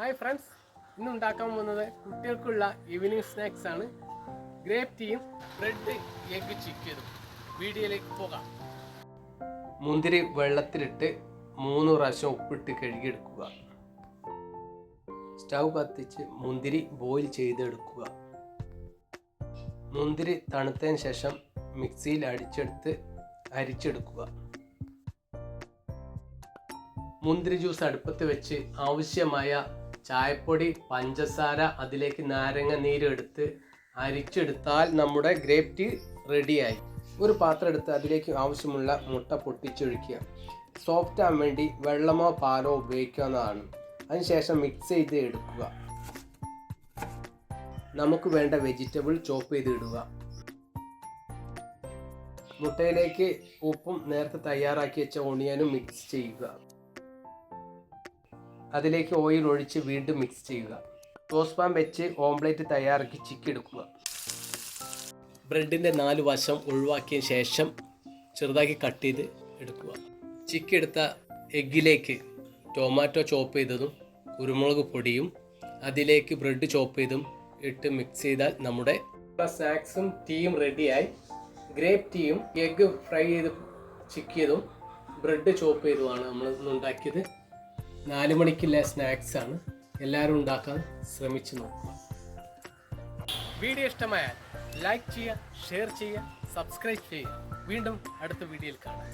Hi friends, ഇന്ന് ഉണ്ടാക്കാൻ പോകുന്നത് കുട്ടികൾക്കുള്ള ഈവനിങ് സ്നാക്സ് ആണ്. ഗ്രേപ്പ് ടീയും ബ്രെഡ് എഗ് ചിക്കനും. വീഡിയോയിലേക്ക് പോകാം. മുന്തിരി വെള്ളത്തിലിട്ട് 3 പ്രാവശ്യം ഉപ്പിട്ട് കഴുകിയെടുക്കുക. സ്റ്റൗ കത്തിച്ച് മുന്തിരി ബോയിൽ ചെയ്തെടുക്കുക. മുന്തിരി തണുത്തതിന് ശേഷം മിക്സിയിൽ അരിച്ചെടുക്കുക. മുന്തിരി ജ്യൂസ് അടുപ്പത്ത് വെച്ച് ആവശ്യമായ ചായപ്പൊടി, പഞ്ചസാര, അതിലേക്ക് നാരങ്ങ നീര് എടുത്ത് അരിച്ചെടുത്താൽ നമ്മുടെ ഗ്രേപ്പ് ടീ റെഡിയായി. ഒരു പാത്രം എടുത്ത് അതിലേക്ക് ആവശ്യമുള്ള മുട്ട പൊട്ടിച്ചൊഴിക്കുക. സോഫ്റ്റ് ആകാൻ വേണ്ടി വെള്ളമോ പാലോ ഉപയോഗിക്കാവുന്നതാണ്. അതിനുശേഷം മിക്സ് ചെയ്ത് എടുക്കുക. നമുക്ക് വേണ്ട വെജിറ്റബിൾ ചോപ്പ് ചെയ്ത് ഇടുക. മുട്ടയിലേക്ക് ഉപ്പും നേരത്തെ തയ്യാറാക്കി വെച്ച ഓണിയനും മിക്സ് ചെയ്യുക. അതിലേക്ക് ഓയിൽ ഒഴിച്ച് വീണ്ടും മിക്സ് ചെയ്യുക. സോസ് പാൻ വെച്ച് ഓംപ്ലേറ്റ് തയ്യാറാക്കി ചിക്കി എടുക്കുക. ബ്രെഡിൻ്റെ 4 വശം ഒഴിവാക്കിയ ശേഷം ചെറുതാക്കി കട്ട് ചെയ്ത് എടുക്കുക. ചിക്കി എടുത്ത എഗ്ഗിലേക്ക് ടൊമാറ്റോ ചോപ്പ് ചെയ്തതും കുരുമുളക് പൊടിയും അതിലേക്ക് ബ്രെഡ് ചോപ്പ് ചെയ്തും ഇട്ട് മിക്സ് ചെയ്താൽ നമ്മുടെ സ്നാക്സും ടീയും റെഡിയായി. ഗ്രേപ്പ് ടീയും എഗ്ഗ് ഫ്രൈ ചെയ്ത് ചിക്കിയതും ബ്രെഡ് ചോപ്പ് ചെയ്തുമാണ് നമ്മൾ ഇന്ന് ഉണ്ടാക്കിയത്. 4 മണിക്കുള്ള സ്നാക്സ് ആണ്. എല്ലാവരും ഉണ്ടാക്കാൻ ശ്രമിച്ചു നോക്കുക. വീഡിയോ ഇഷ്ടമായാൽ ലൈക്ക് ചെയ്യുക, ഷെയർ ചെയ്യുക, സബ്സ്ക്രൈബ് ചെയ്യുക. വീണ്ടും അടുത്ത വീഡിയോയിൽ കാണാം.